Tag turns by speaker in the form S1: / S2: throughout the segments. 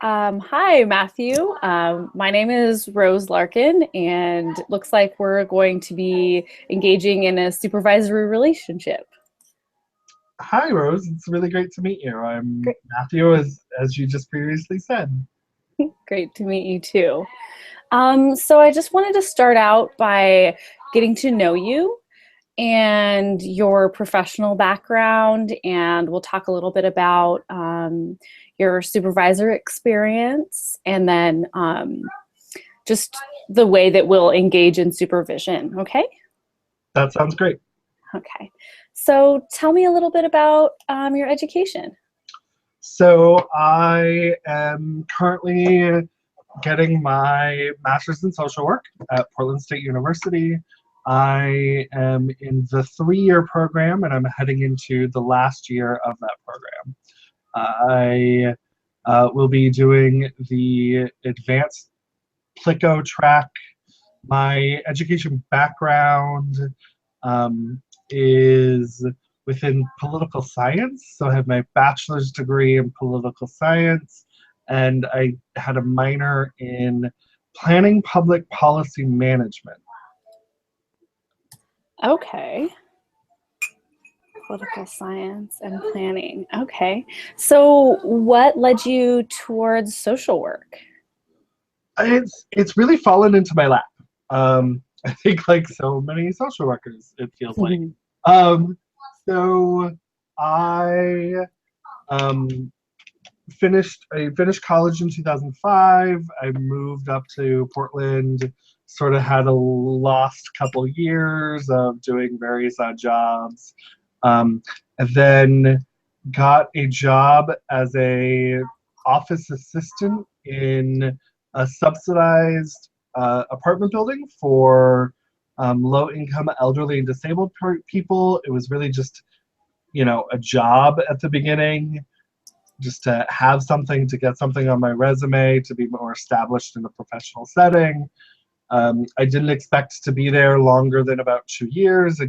S1: Hi, Matthew. My name is Rose Larkin, and it looks like we're going to be engaging in a supervisory relationship.
S2: Hi, Rose. It's really great to meet you. I'm
S1: Great,
S2: Matthew, as you just previously said.
S1: great to meet you too. So I just wanted to start out by getting to know you and your professional background, and we'll talk a little bit about your supervisor experience, and then just the way that we'll engage in supervision. Okay?
S2: That sounds great.
S1: Okay. So tell me a little bit about your education.
S2: So I am currently getting my master's in social work at Portland State University. I am in the 3-year program, and I'm heading into the last year of that program. I will be doing the advanced Plico track. My education background is within political science. So I have my bachelor's degree in political science, and I had a minor in planning public policy management.
S1: Okay. Political science and planning. Okay. So what led you towards social work?
S2: It's really fallen into my lap. I think like so many social workers, it feels like.
S1: Mhm.
S2: Um, so I um, I finished college in 2005. I moved up to Portland, sort of had a lost couple years of doing various odd jobs, and then got a job as a office assistant in a subsidized apartment building for low income elderly and disabled people. It was really just, a job at the beginning, just to have something, to get something on my resume, to be more established in a professional setting. I didn't expect to be there longer than about 2 years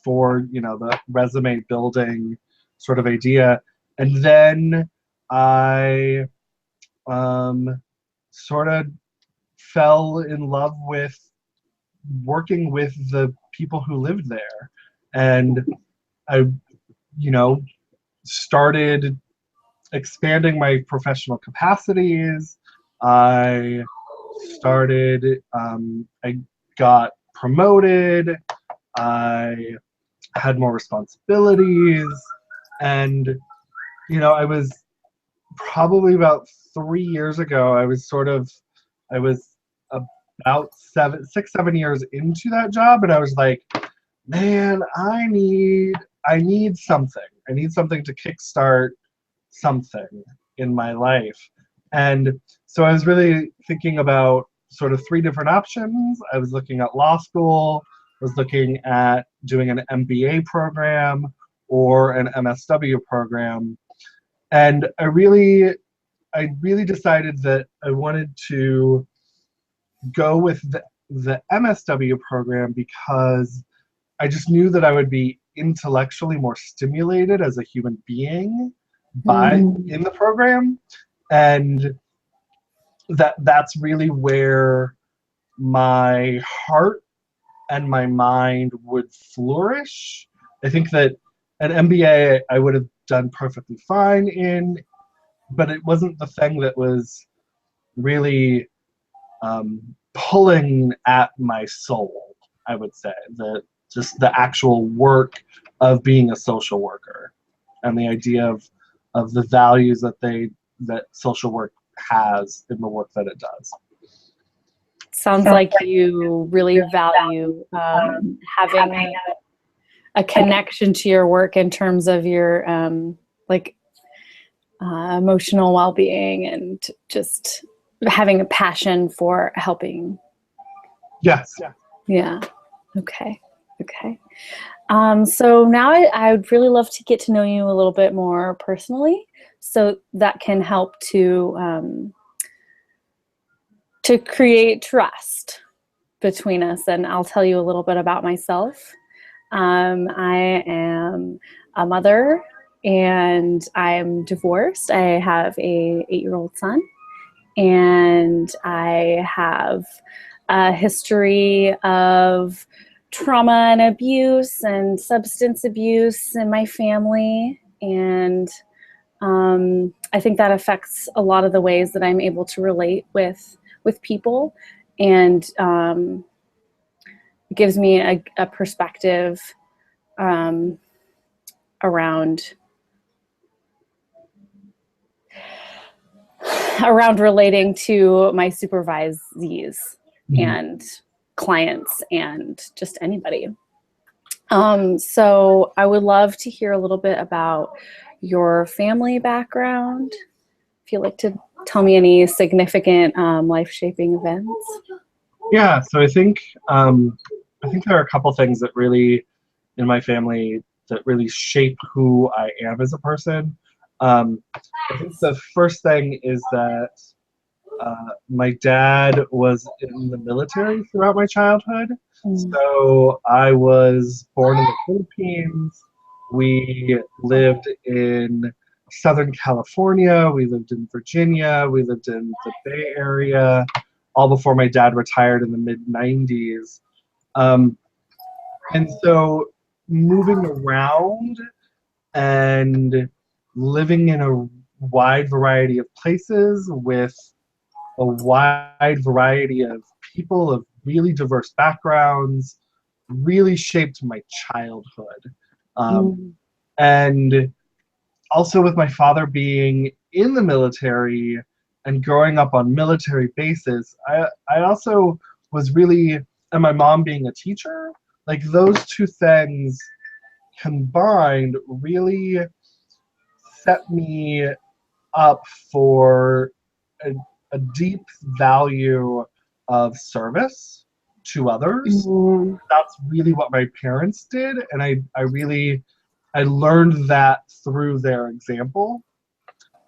S2: for, the resume building sort of idea. And then I sort of fell in love with working with the people who lived there. And I, you know, started expanding my professional capacities. I I got promoted. I had more responsibilities. And, I was probably about 3 years ago, I was about 6, 7 years into that job. And I was like, man, I need something. I need something to kickstart something in my life. And so I was really thinking about sort of 3 different options. I was looking at law school, I was looking at doing an MBA program or an MSW program. And I really decided that I wanted to go with the MSW program because I just knew that I would be intellectually more stimulated as a human being by
S1: Mm.
S2: in the program, and that's really where my heart and my mind would flourish. I think that an MBA I would have done perfectly fine in, but it wasn't the thing that was really pulling at my soul. I would say that just the actual work of being a social worker and the idea of the values that social work has in the work that it does.
S1: Sounds like you really value having a connection to your work in terms of your like emotional well-being and just having a passion for helping.
S2: Yes.
S1: Yeah. Okay. Okay. So now I would really love to get to know you a little bit more personally, so that can help to create trust between us. And I'll tell you a little bit about myself. I am a mother and I'm divorced. I have a 8-year-old son, and I have a history of trauma and abuse and substance abuse in my family. And I think that affects a lot of the ways that I'm able to relate with people, and gives me a perspective around relating to my supervisees and clients and just anybody. So I would love to hear a little bit about your family background. If you'd like to tell me any significant life-shaping events.
S2: Yeah, so I think there are a couple things that really, in my family, that really shape who I am as a person. I think the first thing is that my dad was in the military throughout my childhood. So I was born in the Philippines. We lived in Southern California. We lived in Virginia. We lived in the Bay Area, all before my dad retired in the mid-90s. And so moving around and living in a wide variety of places with a wide variety of people of really diverse backgrounds really shaped my childhood. And also with my father being in the military and growing up on military bases, I also was really, and my mom being a teacher, like those two things combined really set me up for a deep value of service to others. That's really what my parents did, and I learned that through their example.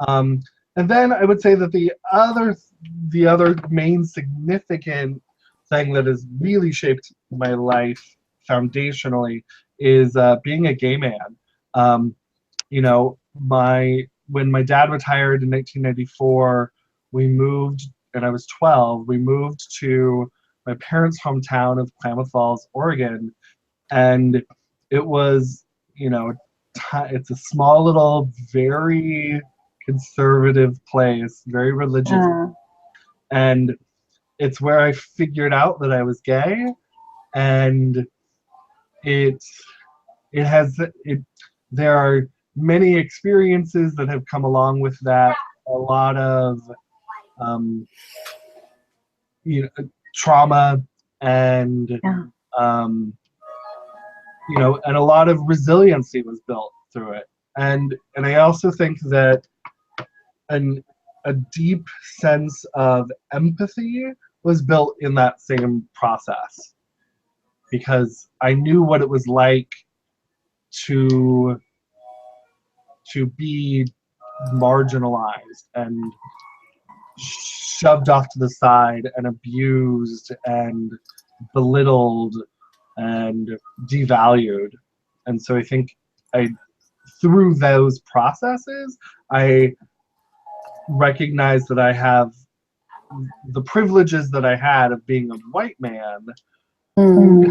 S2: And then I would say that the other main significant thing that has really shaped my life foundationally is being a gay man. You know, when my dad retired in 1994, we moved, and I was 12. We moved to my parents' hometown of Klamath Falls, Oregon, and it was, you know, it's a small little, very conservative place, very religious, and it's where I figured out that I was gay, and it there are many experiences that have come along with that, a lot of trauma and and a lot of resiliency was built through it. And I also think that a deep sense of empathy was built in that same process, because I knew what it was like to be marginalized and shoved off to the side and abused and belittled and devalued. And so I think through those processes, I recognize that I have the privileges that I had of being a white man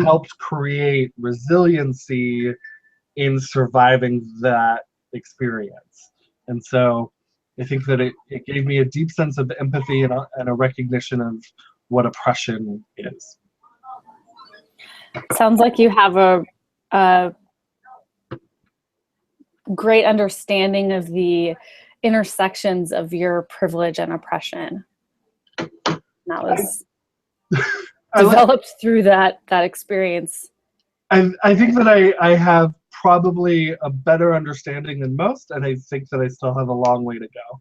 S2: helped create resiliency in surviving that experience. And so I think that it gave me a deep sense of empathy and a recognition of what oppression is.
S1: Sounds like you have a great understanding of the intersections of your privilege and oppression. That was developed through that experience.
S2: I think that I have probably a better understanding than most, and I think that I still have a long way to go.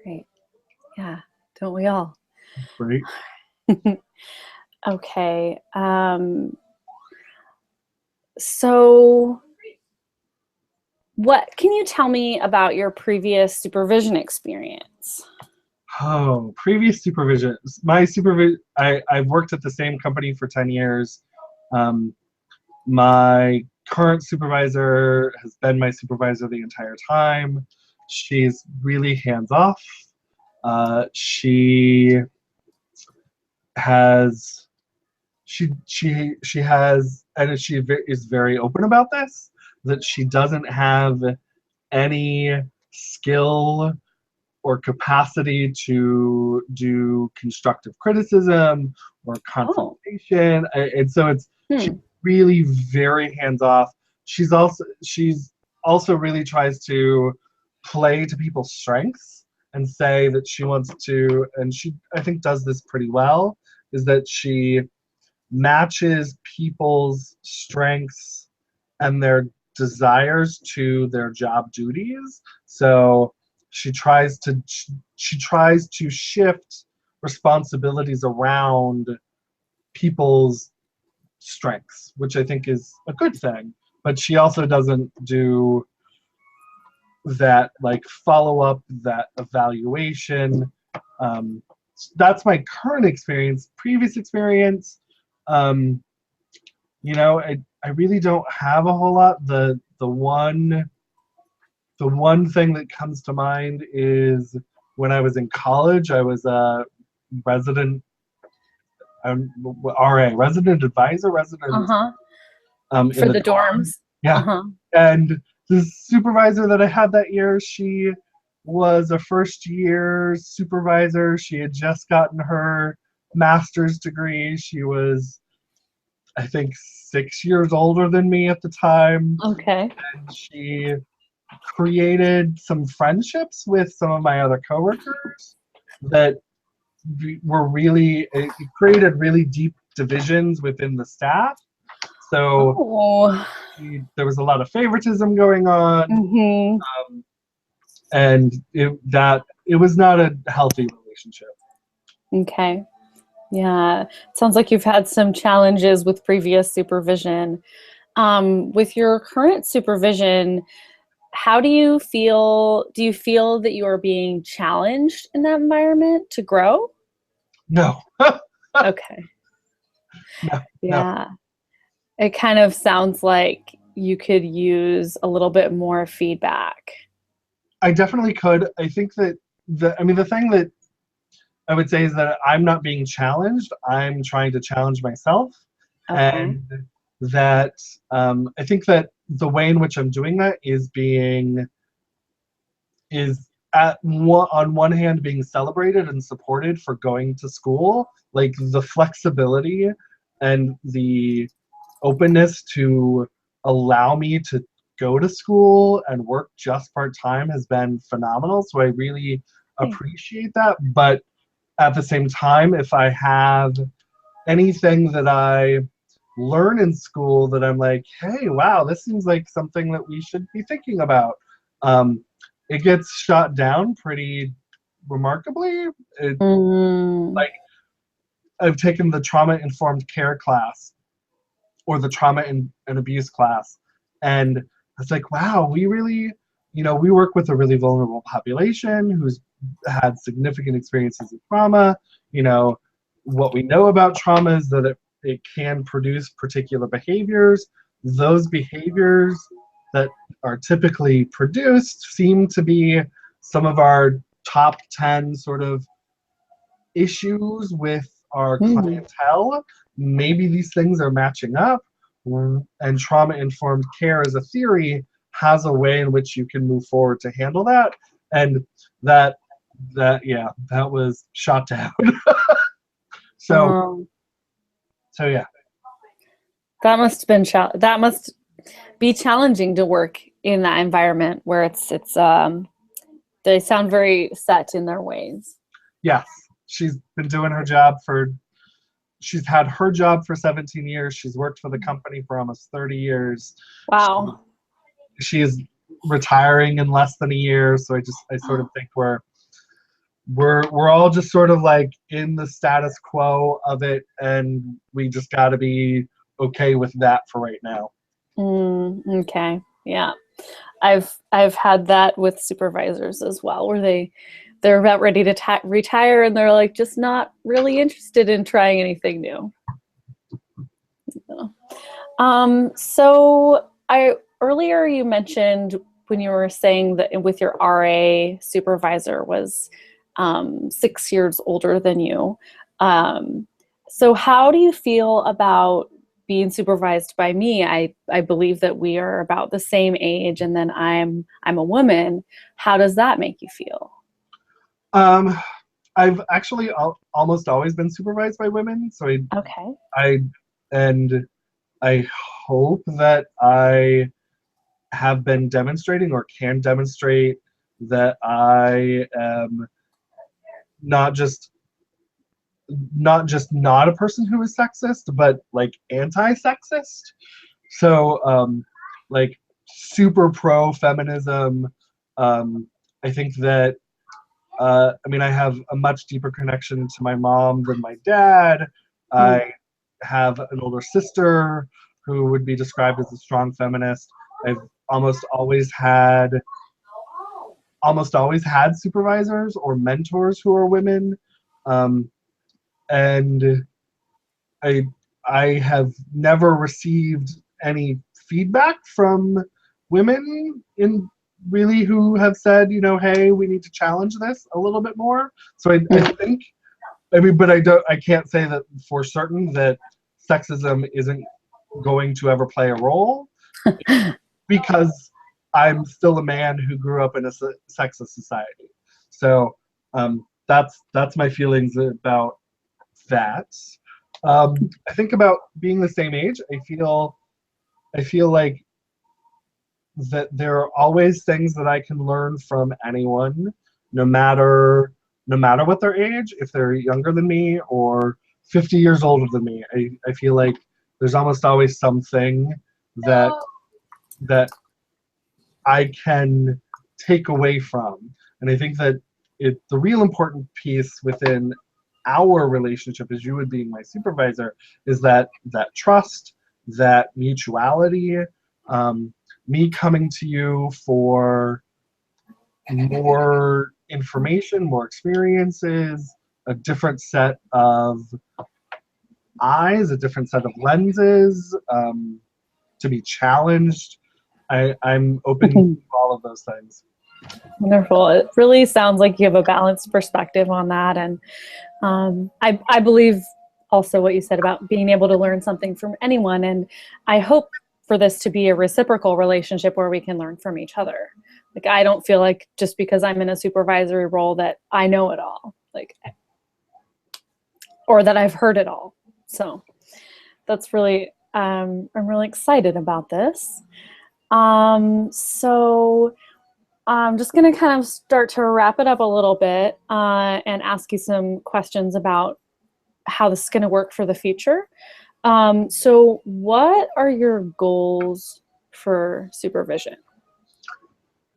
S1: Great. Yeah, don't we all?
S2: Great.
S1: Okay. So what can you tell me about your previous supervision experience?
S2: Oh, previous supervision. I've worked at the same company for 10 years. My current supervisor has been my supervisor the entire time. She's really hands off. She has she has, and is very open about this, that she doesn't have any skill or capacity to do constructive criticism or
S1: Oh.
S2: confrontation. And so she's
S1: Hmm.
S2: really very hands off. She's also really tries to play to people's strengths and say that she wants to, and she I think does this pretty well, is that she matches people's strengths and their desires to their job duties. So she tries to shift responsibilities around people's strengths, which I think is a good thing. But she also doesn't do that, like, follow up, that evaluation. Um, that's my current experience. Previous experience, um, I really don't have a whole lot. The one thing that comes to mind is when I was in college, I was a resident RA, resident advisor, resident
S1: Uh-huh.
S2: in
S1: For
S2: the
S1: the
S2: dorm.
S1: dorms.
S2: Yeah,
S1: Uh-huh.
S2: and the supervisor that I had that year, she was a first year supervisor. She had just gotten her master's degree. She was, I think, 6 years older than me at the time.
S1: Okay.
S2: And she created some friendships with some of my other coworkers that were really, it created really deep divisions within the staff. So
S1: Oh.
S2: there was a lot of favoritism going on,
S1: Mm-hmm.
S2: and it was not a healthy relationship.
S1: Okay. Yeah. Sounds like you've had some challenges with previous supervision. With your current supervision, how do you feel? Do you feel that you are being challenged in that environment to grow?
S2: No,
S1: Okay.
S2: no, no.
S1: Yeah. It kind of sounds like you could use a little bit more feedback.
S2: I definitely could. I think that the thing that I would say is that I'm not being challenged. I'm trying to challenge myself,
S1: Okay.
S2: and that I think that the way in which I'm doing that is on one hand being celebrated and supported for going to school, like the flexibility and the openness to allow me to go to school and work just part-time has been phenomenal. So I really
S1: Hey.
S2: appreciate that. But at the same time, if I have anything that I learn in school that I'm like, hey, wow, this seems like something that we should be thinking about, um, it gets shot down pretty remarkably.
S1: Mm.
S2: Like, I've taken the trauma informed care class, or the trauma and abuse class, and it's like, wow, we really, we work with a really vulnerable population who's had significant experiences of trauma. you know what we know about trauma is that it can produce particular behaviors. Those behaviors that are typically produced seem to be some of our top 10 sort of issues with our
S1: Mm.
S2: clientele. Maybe these things are matching up, and trauma informed care as a theory has a way in which you can move forward to handle that. And that yeah, that was shot down. so
S1: Um,
S2: so yeah.
S1: that must have been that must be challenging to work in that environment where it's they sound very set in their ways.
S2: Yes, she's been doing her job for she's had her job for 17 years. She's worked for the company for almost 30 years.
S1: Wow.
S2: She is retiring in less than a year. So I sort of think we're all just sort of like in the status quo of it, and we just got to be okay with that for right now.
S1: Okay. Yeah. I've had that with supervisors as well, where they're about ready to retire and they're like just not really interested in trying anything new. So I earlier you mentioned when you were saying that with your RA supervisor was 6 years older than you. So how do you feel about being supervised by me? I believe that we are about the same age, and then I'm a woman. How does that make you feel?
S2: Um, I've actually almost always been supervised by women, so
S1: Okay.
S2: I and I hope that I have been demonstrating or can demonstrate that I am not just not a person who is sexist, but like anti-sexist. So like super pro feminism. I think that I mean, I have a much deeper connection to my mom than my dad.
S1: Mm.
S2: I have an older sister who would be described as a strong feminist. I've almost always had supervisors or mentors who are women, um, and I I have never received any feedback from women in really who have said, hey, we need to challenge this a little bit more. So I
S1: Mm.
S2: think, but I can't say that for certain that sexism isn't going to ever play a role because I'm still a man who grew up in a sexist society. So that's my feelings about that. I think about being the same age. I feel like that there are always things that I can learn from anyone, no matter what their age, if they're younger than me or 50 years older than me. I feel like there's almost always something that that I can take away from. And I think that the real important piece within our relationship as you would being my supervisor is that trust, that mutuality, um, me coming to you for more information, more experiences, a different set of eyes, a different set of lenses, to be challenged. I'm open to all of those things.
S1: Wonderful. It really sounds like you have a balanced perspective on that. And I believe also what you said about being able to learn something from anyone. And I hope for this to be a reciprocal relationship where we can learn from each other. Like, I don't feel like just because I'm in a supervisory role that I know it all, like, or that I've heard it all. So that's really, I'm really excited about this. So I'm just going to kind of start to wrap it up a little bit and ask you some questions about how this is going to work for the future. So what are your goals for supervision?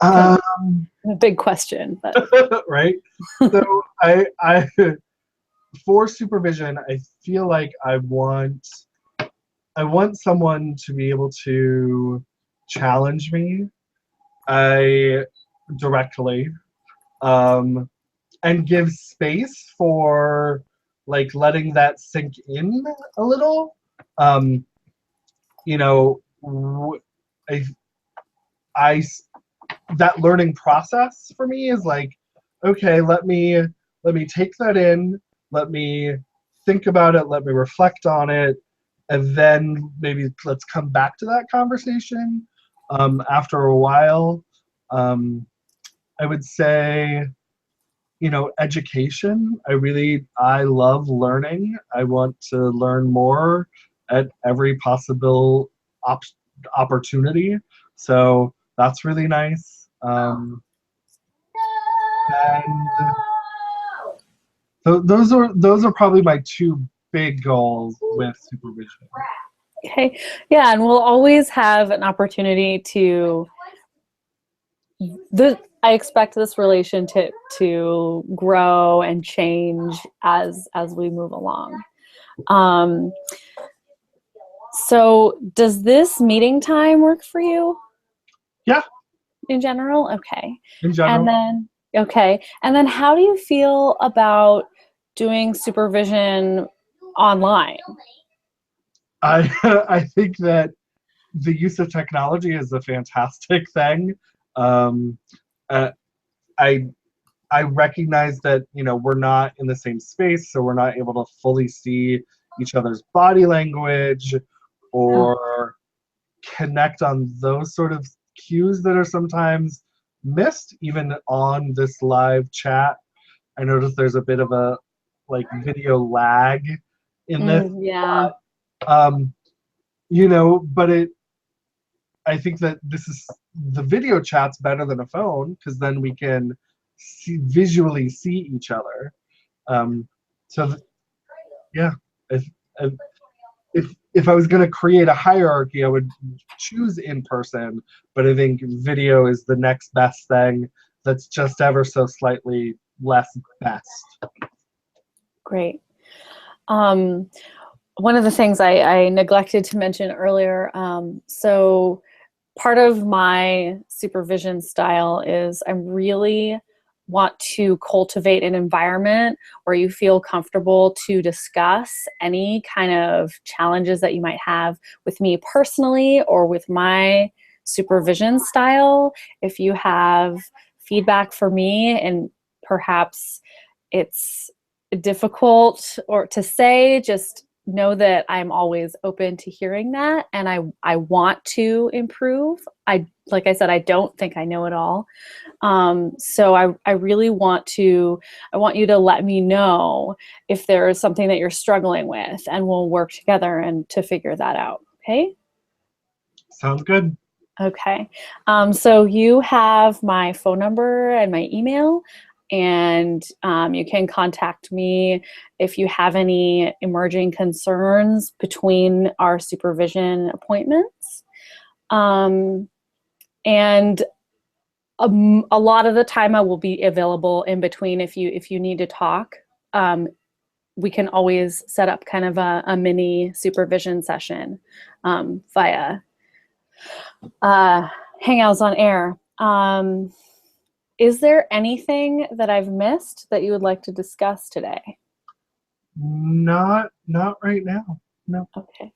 S1: Kind
S2: Um,
S1: of a big question, but
S2: right? So I for supervision, I feel like I want someone to be able to challenge me I directly, um, and give space for like letting that sink in a little. Um, you know, I, I that learning process for me is like, okay, let me take that in, let me think about it, let me reflect on it, and then maybe let's come back to that conversation after a while. Um, I would say, education. I love learning. I want to learn more at every possible opportunity. So that's really nice. And those are probably my two big goals with supervision.
S1: okay. Yeah, and we'll always have an opportunity to I expect this relation to grow and change as we move along. Um, so does this meeting time work for you
S2: Yeah,
S1: in general? Okay.
S2: in
S1: And
S2: general.
S1: then And then how do you feel about doing supervision online?
S2: I I think that the use of technology is a fantastic thing. Um, uh, I I recognize that, we're not in the same space, so we're not able to fully see each other's body language
S1: Yeah.
S2: or connect on those sort of cues that are sometimes missed even on this live chat. I noticed there's a bit of a like video lag in this,
S1: Yeah.
S2: um, but I think that this is the video chat's better than a phone because then we can visually see each other. Um, so yeah, if, if I was going to create a hierarchy, I would choose in person, but I think video is the next best thing that's just ever so slightly less best.
S1: Great. Um, One of the things I neglected to mention earlier, so part of my supervision style is I really want to cultivate an environment where you feel comfortable to discuss any kind of challenges that you might have with me personally or with my supervision style. If you have feedback for me and perhaps it's difficult or to say, just know that I'm always open to hearing that, and I want to improve. Like I said, I don't think I know it all. So I really want you to let me know if there is something that you're struggling with, and we'll work together and to figure that out. Okay?
S2: Sounds good.
S1: Okay. So you have my phone number and my email, and you can contact me if you have any emerging concerns between our supervision appointments. And a lot of the time I will be available in between if you need to talk. We can always set up kind of a mini supervision session via Hangouts on Air. Is there anything that I've missed that you would like to discuss today?
S2: Not right now. No.
S1: Okay.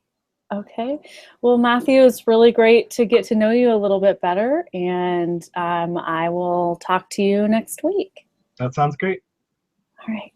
S1: Okay. Well, Matthew, it's really great to get to know you a little bit better, and I will talk to you next week.
S2: That sounds great.
S1: All right.